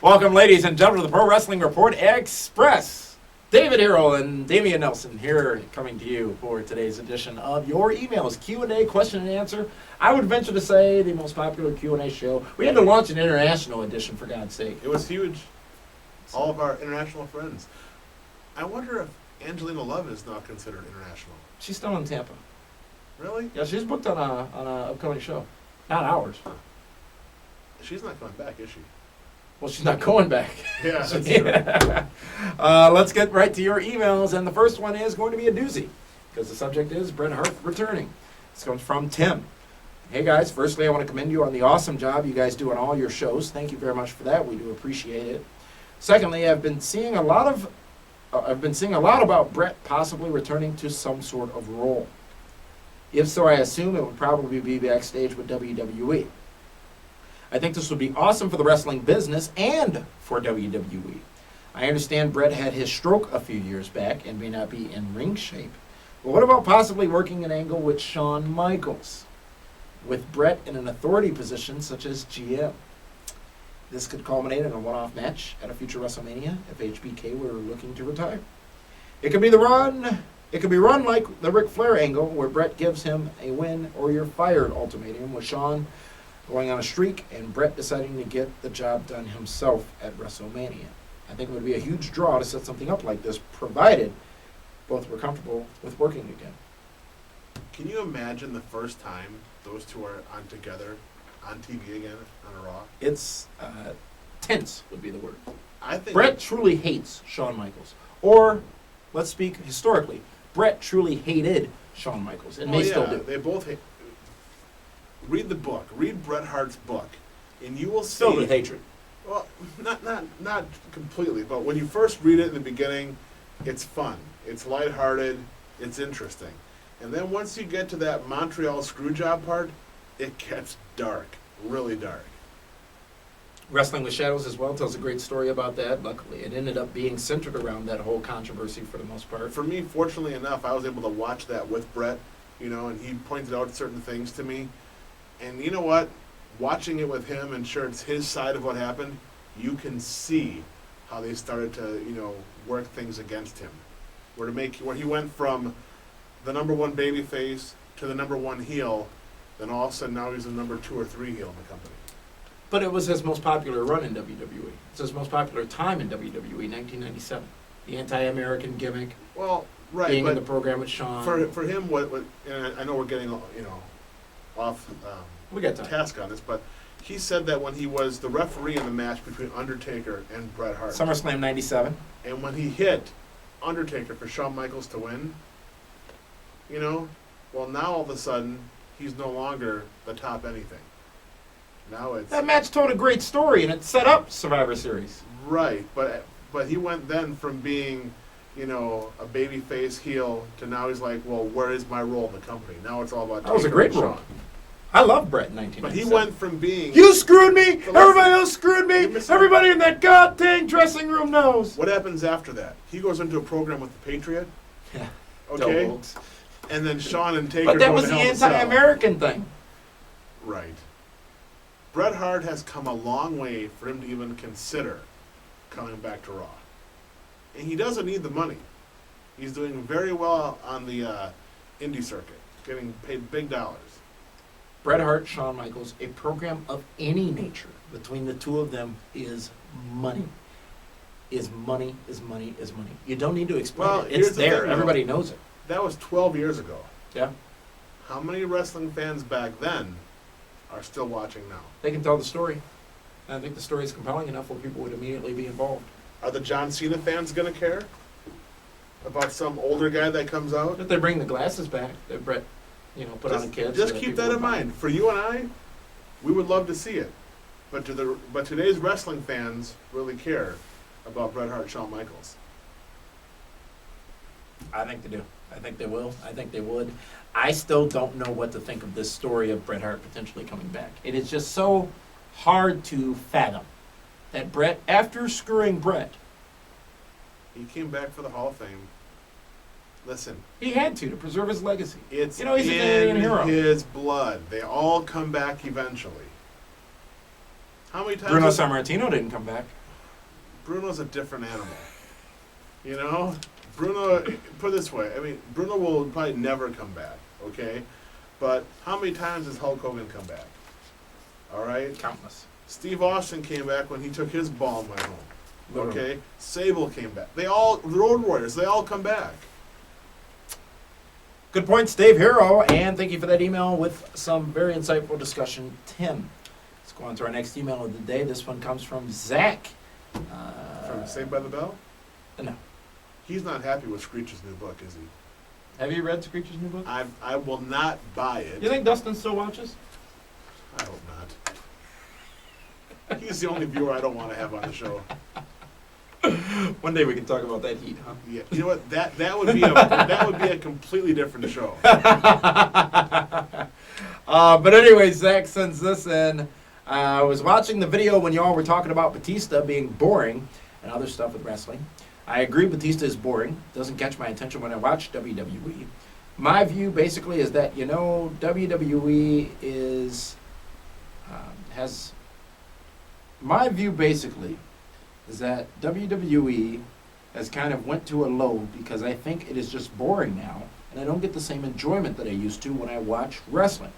Welcome, ladies and gentlemen, to the Pro Wrestling Report Express. David Harrell and Damian Nelson here coming to you for today's edition of your emails, Q&A, question and answer. I would venture to say the most popular Q&A show. We had to launch an international edition, for God's sake. It was huge. All of our international friends. I wonder if Angelina Love is now considered international. She's still in Tampa. Really? Yeah, she's booked on a upcoming show. Not ours. She's not coming back, is she? Well, she's not going back. Yeah, that's true. Let's get right to your emails, and the first one is going to be a doozy, because the subject is Bret Hart returning. This comes from Tim. Hey guys, firstly I want to commend you on the awesome job you guys do on all your shows. Thank you very much for that. We do appreciate it. Secondly, I've been seeing a lot about Bret possibly returning to some sort of role. If so, I assume it would probably be backstage with WWE. I think this would be awesome for the wrestling business and for WWE. I understand Bret had his stroke a few years back and may not be in ring shape. But what about possibly working an angle with Shawn Michaels, with Bret in an authority position such as GM? This could culminate in a one-off match at a future WrestleMania if HBK were looking to retire. It could be run like the Ric Flair angle where Bret gives him a win or you're fired ultimatum with Shawn going on a streak and Bret deciding to get the job done himself at WrestleMania. I think it would be a huge draw to set something up like this, provided both were comfortable with working again. Can you imagine the first time those two are on together on TV again on a Raw? It's tense would be the word. I think Bret truly hates Shawn Michaels. Or, let's speak historically, Bret truly hated Shawn Michaels and may still do. They both hate. Read the book. Read Bret Hart's book, and you will see. Filled with hatred. Well, not completely, but when you first read it in the beginning, it's fun. It's lighthearted. It's interesting, and then once you get to that Montreal Screwjob part, it gets dark, really dark. Wrestling with Shadows as well tells a great story about that. Luckily, it ended up being centered around that whole controversy for the most part. For me, fortunately enough, I was able to watch that with Bret, and he pointed out certain things to me. And you know what? Watching it with him, and sure, it's his side of what happened, you can see how they started to, work things against him. Where he went from the number one baby face to the number one heel, then all of a sudden now he's the number 2 or 3 heel in the company. But it was his most popular run in WWE. It's his most popular time in WWE, 1997. The anti-American gimmick, Well, right, being but in the program with Shawn. for him, what and I know we're getting off We got time. task on this, but he said that when he was the referee in the match between Undertaker and Bret Hart, SummerSlam 97. and when he hit Undertaker for Shawn Michaels to win, well, now all of a sudden he's no longer the top anything. Now it's That match told a great story, and it set up Survivor Series. right, but he went then from being a babyface heel to now he's like, well, where is my role in the company? Now it's all about That was a Taker great and run. Shawn. I love Bret in But 1997. he went from being You screwed me! But Everybody listen, else screwed me! you missed- Everybody in that goddamn dressing room knows! What happens after that? He goes into a program with the Patriot, Yeah. okay, Doubles. and then Shawn and Taker. But that go was to the Hell in a Cell. anti-American thing. Right. Bret Hart has come a long way for him to even consider coming back to Raw, and he doesn't need the money. He's doing very well on the indie circuit, getting paid big dollars. Bret Hart, Shawn Michaels, a program of any nature between the two of them is money. Is money, is money, is money. You don't need to explain Well, it. here's It's the there. thing, though. Everybody knows it. That was 12 years ago. Yeah. How many wrestling fans back then are still watching now? They can tell the story. I think the story is compelling enough where people would immediately be involved. Are the John Cena fans going to care about some older guy that comes out? If they bring the glasses back that Bret, put on kids. Just keep that in mind. For you and I, we would love to see it. But today's wrestling fans really care about Bret Hart, Shawn Michaels. I think they do. I think they will. I think they would. I still don't know what to think of this story of Bret Hart potentially coming back. It is just so hard to fathom that Bret, after screwing Bret, He came back for the Hall of Fame. Listen, he had to preserve his legacy. it's He's a in Canadian hero. his blood. They all come back eventually. How many times? Bruno Sammartino didn't come back. Bruno's a different animal. You know, Bruno. Put it this way, I mean, Bruno will probably never come back. Okay, but how many times has Hulk Hogan come back? All right, Countless. Steve Austin came back when he took his ball and went home. Literally. Okay, Sable came back. They all, the Road Warriors, they all come back. Good points, Dave Hero, and thank you for that email with some very insightful discussion, Tim. Let's go on to our next email of the day. This one comes from Zach. From Saved by the Bell. No. He's not happy with Screech's new book, is he? Have you read Screech's new book? I will not buy it. You think Dustin still watches? I hope not. He's the only viewer I don't want to have on the show. One day we can talk about that heat, huh? Yeah, you know what? That would be a completely different show. But anyway, Zach sends this in. I was watching the video when y'all were talking about Batista being boring and other stuff with wrestling. I agree Batista is boring. Doesn't catch my attention when I watch WWE. My view basically is that, WWE has... My view basically is that WWE has kind of went to a low because I think it is just boring now, and I don't get the same enjoyment that I used to when I watch wrestling.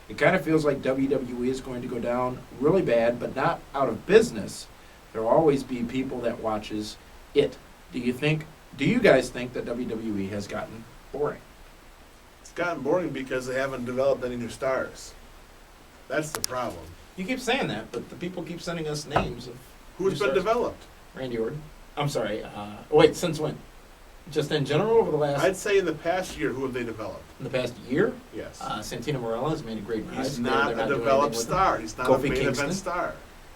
It kind of feels like WWE is going to go down really bad, but not out of business. There will always be people that watches it. Do you guys think that WWE has gotten boring? It's gotten boring because they haven't developed any new stars. That's the problem. You keep saying that, but the people keep sending us names of Who's been stars. developed? Randy Orton. I'm sorry. Wait, since when? Just in general over the last... I'd say in the past year, who have they developed? In the past year? Yes. Santino Marella has made a great rise. He's not They're a doing developed anything with star. him. He's not Kofi a main Kingston? event star.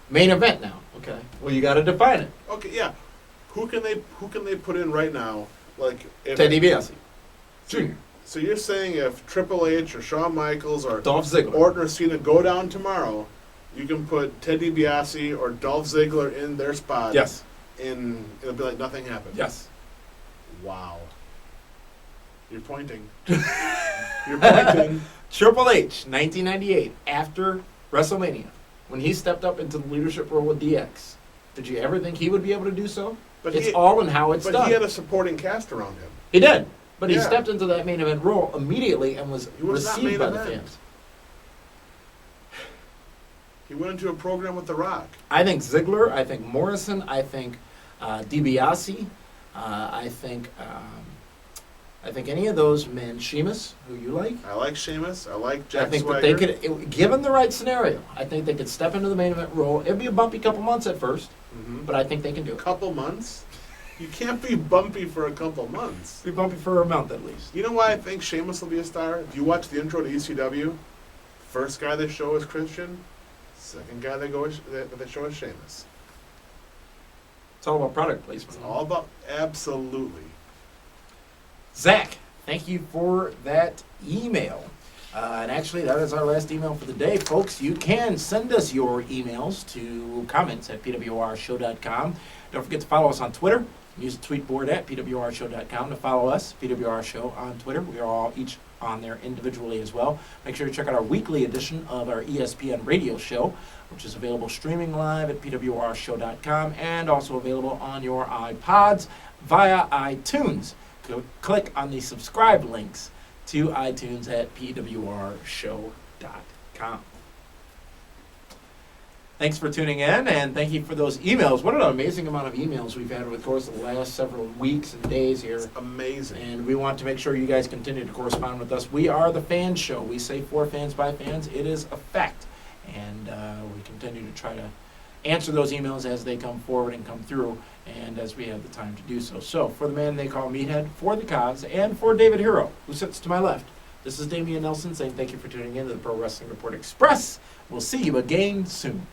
Main event now. Okay. Well, you got to define it. Okay, yeah. Who can they put in right now? Like if Ted DiBiase. Jr. So you're saying if Triple H or Shawn Michaels or Dolph Ziggler. Orton or Cena go down tomorrow, you can put Ted DiBiase or Dolph Ziggler in their spot. Yes. And it'll be like nothing happened. Yes. Wow. You're pointing. You're pointing. Triple H, 1998, after WrestleMania, when he stepped up into the leadership role with DX. Did you ever think he would be able to do so? But It's all in how it's but done. he had a supporting cast around him. He did. But he Yeah. stepped into that main event role immediately and was He was not received main by the event. fans. He went into a program with The Rock. I think Ziggler, I think Morrison, I think DiBiase, I think any of those men, Sheamus, who you like, I like Sheamus. I like Jack I think Swagger. that they could, given the right scenario, I think they could step into the main event role. It'd be a bumpy couple months at first, Mhm. but I think they can do it. Couple months? You can't be bumpy for a couple months. Be bumpy for a month at least. You know why I think Sheamus will be a star? If you watch the intro to ECW, first guy they show is Christian, second guy they show is Sheamus. It's all about product placement. It's all about absolutely. Zach, thank you for that email. And actually, that is our last email for the day, folks. You can send us your emails to comments@pwrshow.com. Don't forget to follow us on Twitter. Use the tweet board at pwrshow.com to follow us, PWR Show on Twitter. We are all each on there individually as well. Make sure you check out our weekly edition of our ESPN radio show, which is available streaming live at pwrshow.com and also available on your iPods via iTunes. Click on the subscribe links to iTunes at pwrshow.com. Thanks for tuning in, and thank you for those emails. What an amazing amount of emails we've had over the course of the last several weeks and days here. It's amazing. And we want to make sure you guys continue to correspond with us. We are the fan show. We say for fans by fans. It is a fact. And we continue to try to answer those emails as they come forward and come through, and as we have the time to do so. So, for the man they call Meathead, for the Cos, and for David Hero, who sits to my left, this is Damian Nelson saying thank you for tuning in to the Pro Wrestling Report Express. We'll see you again soon.